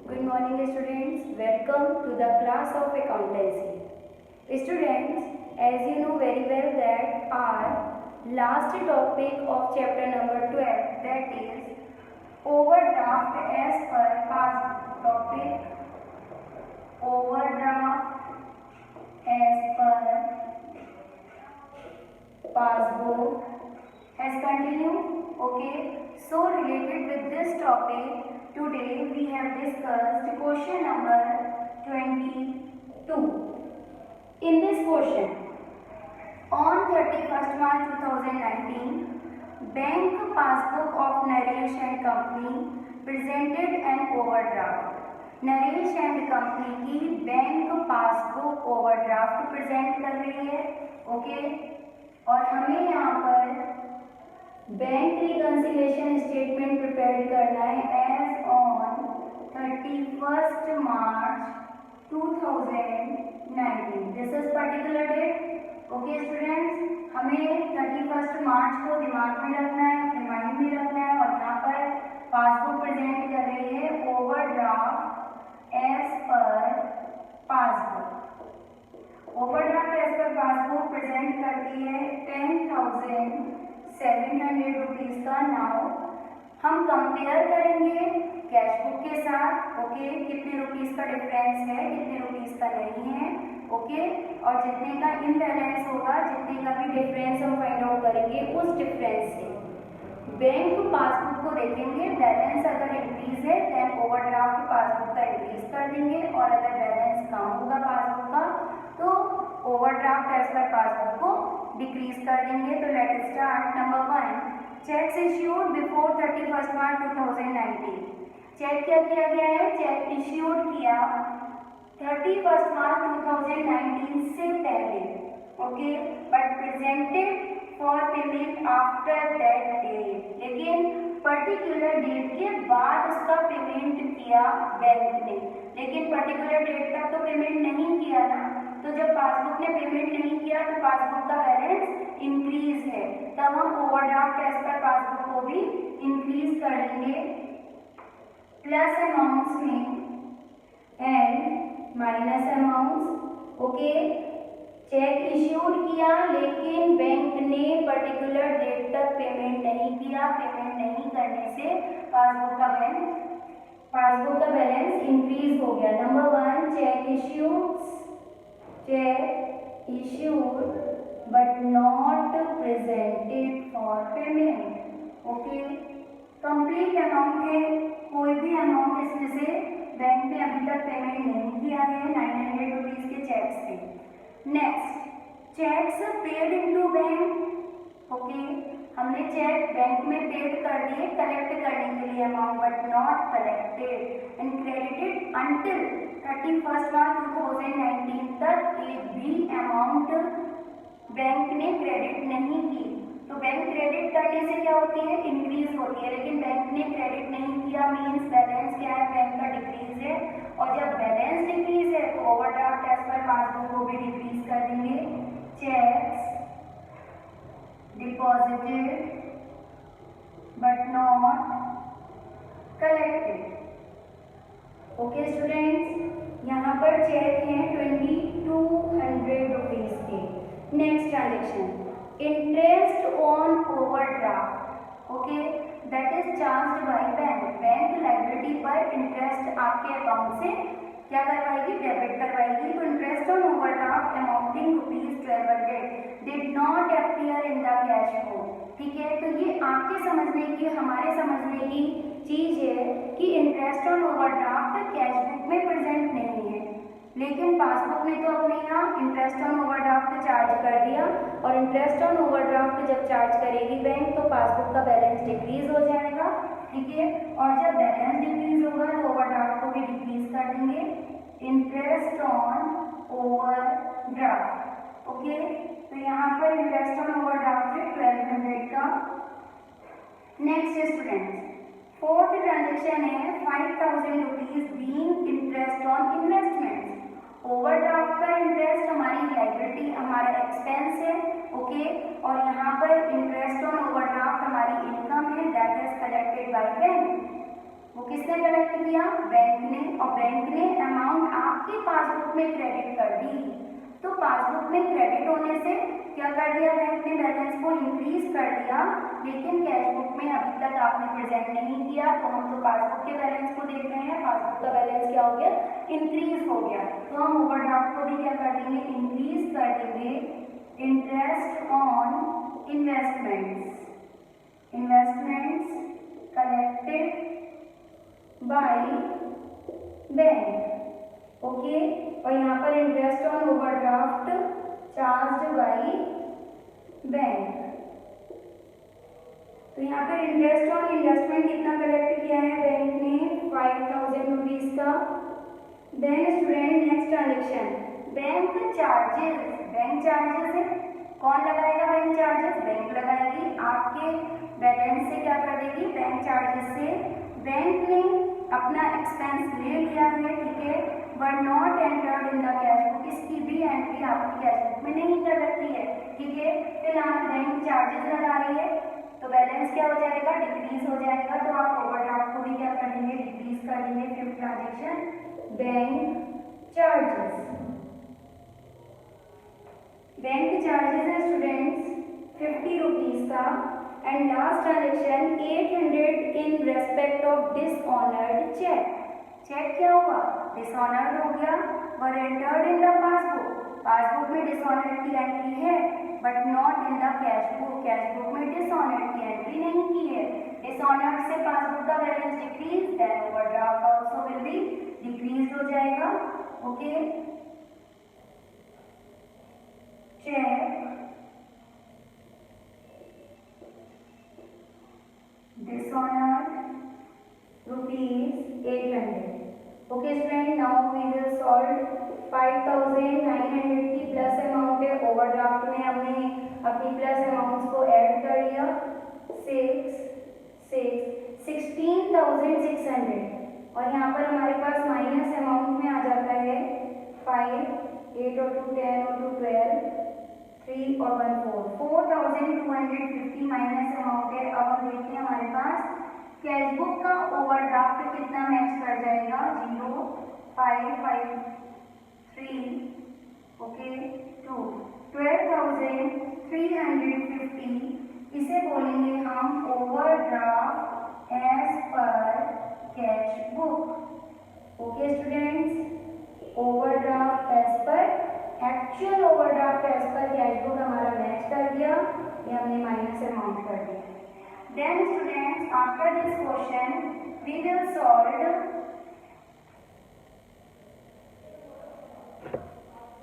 Good morning students, welcome to the class of accountancy. Students, as you know very well that our last topic of chapter number 12, that is overdraft as per passbook. Topic overdraft as per passbook has continued. Okay, so related with this topic, today we have discussed question number 22. In this question, on 31st March 2019, bank passbook of Naresh and Company presented an overdraft. Naresh and company की bank passbook overdraft present कर रही है. Okay, और हमें यहाँ पर bank reconciliation statement prepare करना है as on 31st March 2019. This is particular date. Okay students, हमें 31st मार्च को दिमाग में रखना है, अपने माइंड में रखना है. और यहाँ पर पासबुक प्रेजेंट कर रही है overdraft as per passbook. Overdraft as per passbook present करती है 10,700 रुपीज का. नाउ हम कंपेयर करेंगे कैश बुक के साथ. ओके, कितने रुपीज का डिफरेंस है, कितने रुपीज का नहीं है. ओके, और जितने का इम्बैलेंस होगा, जितने का भी डिफरेंस हम फाइंड आउट करेंगे, उस डिफरेंस से बैंक पासबुक को देखेंगे. बैलेंस अगर इंक्रीज है देन ओवरड्राफ्ट पासबुक का इंक्रीज कर देंगे, और अगर बैलेंस कम होगा पासबुक का तो ओवरड्राफ्ट एज पर पासबुक को डिक्रीज कर देंगे. तो let start. Number 1, cheques issued before 31st March 2019. Cheque क्या किया गया है? चेक इश्यूड किया 31st March 2019 से पहले. Okay, but presented for payment after that date. लेकिन पर्टिकुलर डेट के बाद उसका पेमेंट किया बैंक ने, लेकिन पर्टिकुलर डेट तक तो पेमेंट नहीं किया ना. तो जब पासबुक ने पेमेंट नहीं किया तो पासबुक का बैलेंस इंक्रीज है, तब हम ओवरड्राफ्ट एज पर पासबुक को भी इंक्रीज कर देंगे. प्लस अमाउंट्स में and minus amounts. Okay, check issued किया लेकिन बैंक ने पर्टिकुलर डेट तक पेमेंट नहीं किया. पेमेंट नहीं करने से पासबुक का बैलेंस इंक्रीज हो गया. Number 1, check issued but not presented for payment. Okay, complete amount है, कोई भी अमाउंट इसमें से बैंक ने अभी तक पेमेंट नहीं किया है 900 रुपीज के चेक से. Next, checks paid into bank. Okay, हमने चेक बैंक में पेड कर दिए कलेक्ट करने के लिए amount, but not collected and credited until 31st March 2019 तक एक भी अमाउंट बैंक ने क्रेडिट नहीं की. तो बैंक क्रेडिट करने से क्या होती है? इंक्रीज होती है. लेकिन बैंक ने क्रेडिट नहीं किया मीन्स बैलेंस क्या है? बैंक का डिक्रीज है. और जब बैलेंस डिक्रीज है तो ओवरड्राफ्ट एज पर पासबुक को भी डिक्रीज कर देंगे. Checks deposited but not collected. Okay students, यहाँ पर चेक हैं 2200 रुपीज के. Next transaction, interest on overdraft. Okay, that is charged by bank. Bank liability पर इंटरेस्ट आपके अकाउंट से क्या करवाएगी? डेबिट करवाएगी. तो interest on overdraft amounting ₹1200 did not appear in the cash book. ठीक है, तो ये आपके समझने की, हमारे समझने की चीज है कि interest on overdraft cash book में प्रेजेंट नहीं है, लेकिन पासबुक ने तो अपने यहाँ इंटरेस्ट ऑन ओवरड्राफ्ट चार्ज कर दिया. और इंटरेस्ट ऑन ओवरड्राफ्ट जब चार्ज करेगी बैंक तो पासबुक का बैलेंस डिक्रीज हो जाएगा. ठीक है, और जब बैलेंस डिक्रीज होगा तो ओवरड्राफ्ट को भी डिक्रीज कर देंगे. Interest on overdraft. ओके, तो यहाँ पर इंटरेस्ट ऑन ओवरड्राफ्ट है 1200 का. नेक्स्ट स्टूडेंट्स, फोर्थ ट्रांजेक्शन है 5000 rupees being interest on investment. Overdraft का इंटरेस्ट हमारी लायबिलिटी, हमारा एक्सपेंस है. ओके, और यहाँ पर इंटरेस्ट ऑन ओवरड्राफ्ट हमारी इनकम है that is collected by bank. वो किसने कलेक्ट किया? बैंक ने। और बैंक ने अमाउंट आपकी पासबुक में क्रेडिट कर दी। तो पासबुक में क्रेडिट होने से क्या कर दिया बैंक ने? बैलेंस को इंक्रीज कर दिया, लेकिन कैश बुक में अभी तक आपने प्रेजेंट नहीं किया, तो हम तो पासबुक के बैलेंस को देख रहे हैं। पासबुक का बैलेंस क्या हो गया? इंक्रीज हो गया। तो हम ओवरड्राफ्ट को भी क्या कर देंगे? इंक्रीज कर देंगे। Interest on investments collected by bank. Okay, और यहाँ पर interest on overdraft charged by bank. तो यहाँ पर इंटरेस्ट ऑन इन्वेस्टमेंट कितना कलेक्ट किया है बैंक ने? 5000 रुपीज का। Then student next transaction, bank charges है। कौन लगाएगा बैंक चार्जेस? बैंक लगाएगी। आपके बैलेंस से क्या कर देगी? बैंक चार्जेस से। बैंक ने अपना एक्सपेंस ले लिया है, ठीक है, but not entered in the cash book. इसकी भी एंट्री आपकी कैश बुक में नहीं कर रखी है, ठीक है। फिलहाल बैंक चार्जेस लगा रही है, तो बैलेंस क्या हो जाएगा? डिक्रीज हो जाएगा। तो आप ओवरड्राफ्ट को भी क्या कर देंगे? डिक्रीज कर देंगे। फिफ्थ ट्रांजेक्शन, बैंक चार्जेस है स्टूडेंट्स 50 रुपीज का। And last transaction 800 in respect of dishonoured cheque. Cheque क्या हुआ? डिसऑनर्ड हो गया, but entered in the passbook में डिसऑनर्ड की एंट्री है, but not in the cash book. Cash book में डिसऑनर्ड की एंट्री नहीं की है। डिसऑनर्ड से पासबुक का balance decrease, then overdraft also will be decrease हो जाएगा। Okay, cheque dishonored rupees 800। Okay student, now we will solve 5900 की प्लस अमाउंट है। ओवरड्राफ्ट में हमने अपनी प्लस अमाउंट्स को ऐड कर लिया। 16,600 और यहाँ पर हमारे पास माइनस अमाउंट में आ जाता है 5, 8 और 2 10 और 2 12, 3 और 1 4, 4250 माइनस अमाउंट है। अब हम देखते हैं हमारे पास कैश बुक का ओवरड्राफ्ट कितना मैच कर जाएगा? 0 5 5 3 ओके 2 12,350। इसे बोलेंगे हम overdraft as per cash book. Okay students, overdraft as per actual overdraft as per cash book हमारा मैच कर दिया, ये हमने माइनस अमाउंट कर दिया। Then students, after this question we will solve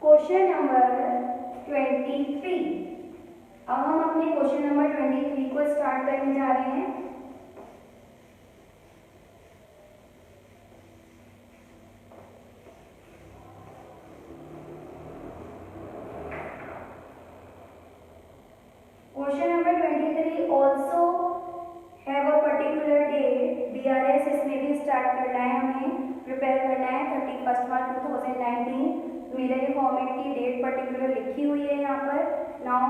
question number 23। अब हम अपने क्वेश्चन नंबर 23 को स्टार्ट करने जा रहे हैं। Question number 23 also have a particular date. BRS इसमें भी स्टार्ट करना है, हमें प्रिपेयर करना है 31 मार्च 2019। मेरे फॉर्मेट की डेट पर्टिकुलर लिखी हुई है यहाँ पर। Now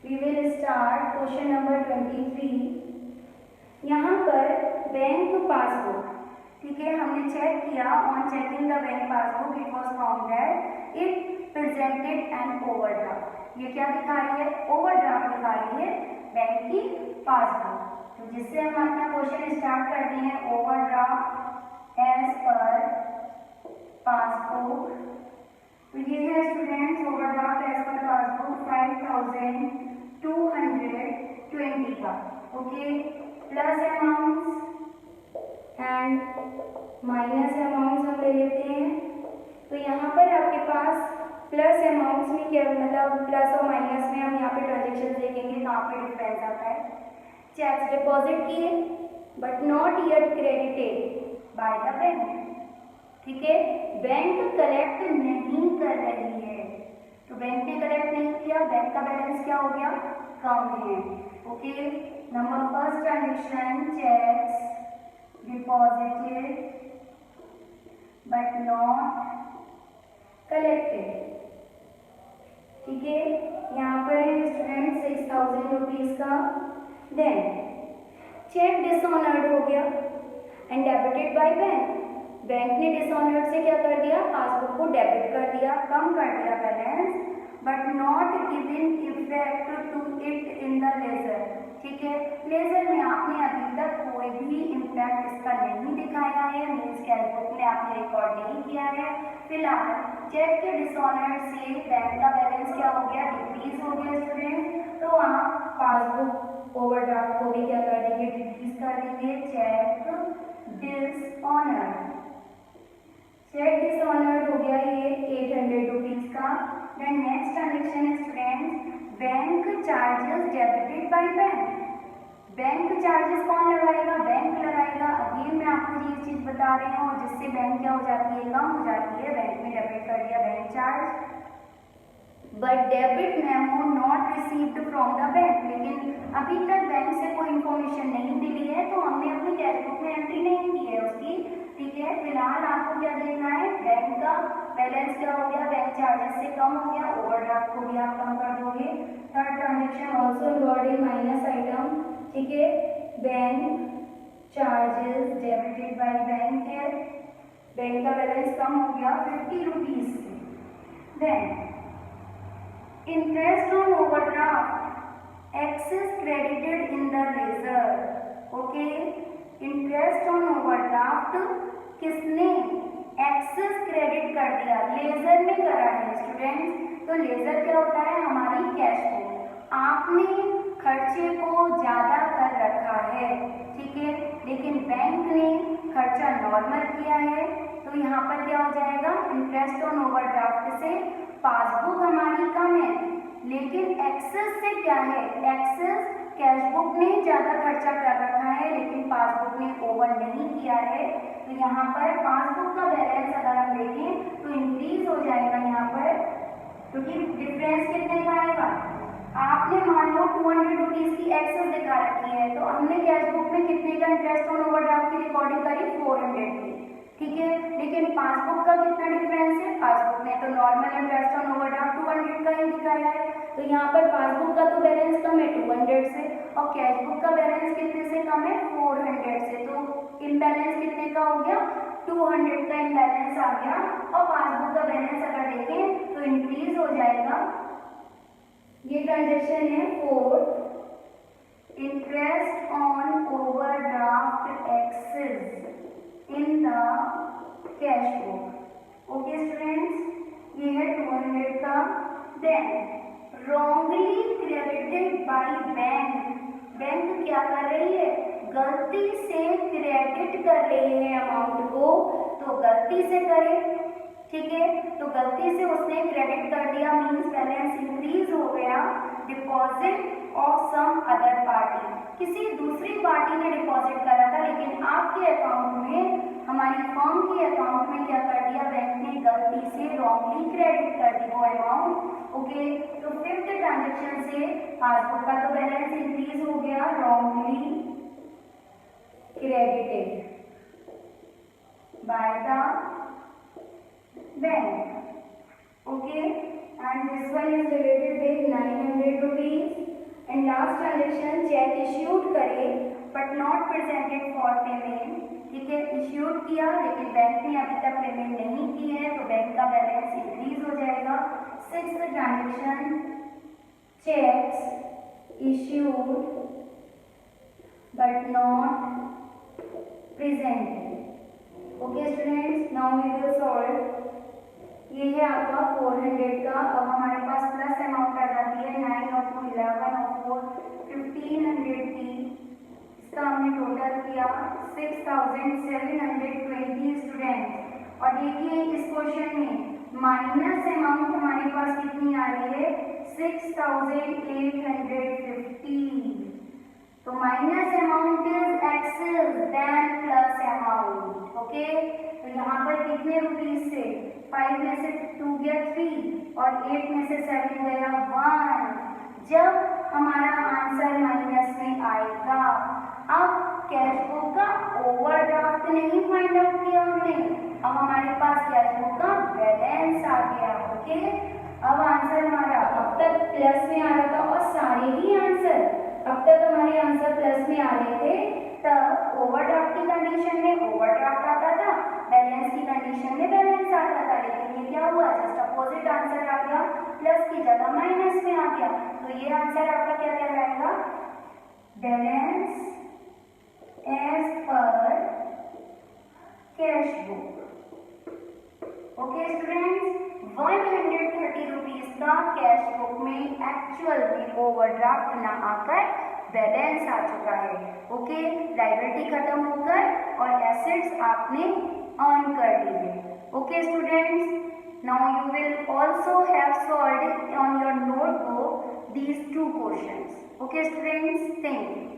we will start question number 23। यहाँ पर बैंक पासबुक, ठीक है, हमने चेक किया। On checking the bank passbook it was found that it presented an overdraft. ये क्या दिखा रही है? ओवरड्राफ्ट दिखा रही है बैंक की पासबुक। तो जिससे हम अपना क्वेश्चन स्टार्ट करते हैं, ओवरड्राफ्ट एज पर पासबुक। तो ये है students overdraft as per passbook 5220 का। Okay, plus amounts and minus amounts हम ले लेते हैं। तो यहाँ पर आपके पास प्लस अमाउंट्स में क्या मतलब प्लस और माइनस में हम यहाँ पे ट्रांजेक्शन देखेंगे, कहाँ पे डिफरेंस आता है। चेक्स डिपॉजिट किए but not yet credited by the bank, ठीक है, बैंक कलेक्ट नहीं कर रही है, तो बैंक ने कलेक्ट नहीं किया, बैंक का बैलेंस क्या हो गया? कम है। Okay, number first transaction checks deposited but not collected, ठीक है, यहाँ पर है स्टूडेंट 6000 रुपीज का। देन चेक डिसऑनर्ड हो गया and debited by bank. Bank ने डिसऑनर्ड से क्या कर दिया, पासबुक को डेबिट कर दिया, कम कर दिया balance, but not given effect to it in the ledger. ठीक है, लेजर में आपने अभी तक कोई भी इम्पैक्ट इसका नहीं दिखाया है, मीन्स कैशबुक में आपने रिकॉर्ड नहीं किया है। फिलहाल चेक के डिसऑनर्ड से बैंक का बैलेंस क्या हो गया, डिक्रीज हो गया स्टूडेंट, तो आप पासबुक ओवरड्राफ्ट को भी क्या कर देंगे, डिक्रीज कर देंगे। चेक डिसऑनर्ड, चेक डिसऑनर्ड हो गया ये 800 रुपीज का। देन नेक्स्ट ट्रांजेक्शन है students, bank charges debited by bank. Bank charges कौन लगाएगा, बैंक लगाएगा। अगेन मैं आपको ये चीज बता रही हूँ, जिससे बैंक क्या हो जाती है, कम हो जाती है। बैंक ने डेबिट कर दिया bank charge, but debit memo not received from the bank. लेकिन अभी तक बैंक से कोई इंफॉर्मेशन नहीं मिली है, तो हमने अपनी कैशबुक में एंट्री नहीं की है उसकी। ठीक है, फिलहाल आपको क्या देखना है, बैंक का बैलेंस क्या हो गया, बैंक चार्जेस से कम हो गया, ओवरड्राफ्ट को भी आप कम कर दोगे। Third transaction also involved in minus item. ठीक है, bank charges debited by bank है, बैंक का बैलेंस कम हो गया 50 रुपीज से। Then interest on overdraft excess credited in the ledger. Okay, interest on overdraft किसने एक्सेस क्रेडिट कर दिया, लेजर में करा है स्टूडेंट्स। तो लेजर क्या होता है, हमारी कैश बुक। आपने खर्चे को ज्यादा कर रखा है, ठीक है, लेकिन बैंक ने खर्चा नॉर्मल किया है, तो यहाँ पर क्या हो जाएगा, इंटरेस्ट ऑन ओवरड्राफ्ट से पासबुक हमारी कम है, लेकिन एक्सेस से क्या है, एक्सेस कैशबुक ने ज्यादा खर्चा कर रखा है, लेकिन पासबुक ने ओवर नहीं किया है। तो यहाँ पर पासबुक का बैलेंस अगर हम देखें तो इंक्रीज हो जाएगा यहाँ पर, क्योंकि डिफरेंस कितने का आएगा, आपने मान लो 200 रुपीज की एक्सेस दिखा रखी है, तो हमने कैशबुक में कितने का इंटरेस्ट ऑन ओवरड्राफ्ट की रिकॉर्डिंग करी, 400 की। ठीक है, लेकिन पासबुक का कितना डिफरेंस है, पासबुक ने तो नॉर्मल इंटरेस्ट ऑन ओवरड्राफ्ट 200 का ही दिखाया है, तो यहाँ पर पासबुक का तो बैलेंस कम है 200 से, और कैशबुक का बैलेंस कितने से कम है, 400 से। तो इम्बैलेंस कितने का हो गया, 200 का इम्बैलेंस आ गया, और पासबुक का बैलेंस अगर देखें तो इंक्रीज हो जाएगा। ये ट्रांजेक्शन है fourth, interest on overdraft excess in the cash book. Okay students, ये है 200 का। Then wrongly credited by bank, bank क्या कर रही है, गलती से क्रेडिट कर रही है अमाउंट को, तो गलती से करे, ठीक है, तो गलती से उसने क्रेडिट कर दिया, मीन्स बैलेंस इंक्रीज हो गया। Deposit of some other party, किसी दूसरी पार्टी ने डिपॉजिट करा था, लेकिन आपके अकाउंट में, हमारी फर्म के अकाउंट में क्या कर दिया, बैंक ने गलती से रॉन्गली क्रेडिट कर दी वो अमाउंट। ओके, तो फिफ्थ ट्रांजेक्शन से पासबुक का तो बैलेंस इंक्रीज हो गया, wrongly credited by the bank. Okay, and this one is related with 900 rupees. And last transaction, check issued करे but not presented for payment. ठीक है, इश्यूड किया लेकिन बैंक ने अभी तक पेमेंट नहीं की है, तो बैंक का बैलेंस इंक्रीज हो जाएगा। Sixth transaction, cheques issued but not presented. Okay students, now we will solve. ये है आपका 400 का। अब हमारे पास प्लस अमाउंट आ जाती है 9 और 2 11 और 4 1500 की। इसका हमने टोटल किया 6720 स्टूडेंट। और देखिए इस क्वेश्चन में माइनस अमाउंट हमारे पास कितनी आ रही है, 6850। तो minus amount is excess then plus amount. Okay, तो यहाँ पर कितने रुपीज से, 5 में से 2 गया 3 और 8 में से 7 गया 1। जब हमारा आंसर माइनस में आएगा, अब कैशबुक का ओवरड्राफ्ट नहीं फाइंड आउट किया हमने, अब हमारे पास कैशबुक का बैलेंस आ गया। ओके, अब आंसर हमारा अब तक प्लस में आ रहा था, और सारे ही आंसर अब तक हमारे आंसर प्लस में आ रहे थे, तब ओवरड्राफ्ट की कंडीशन में कैश बुक में एक्चुअल में ओवरड्राफ्ट ना आकर बैलेंस आ चुका है। ओके, लायबिलिटी खत्म होकर और एसेट्स आपने अर्न कर ली है। Okay students, now you will also have solved on your notebook these two questions. Okay students, thank you.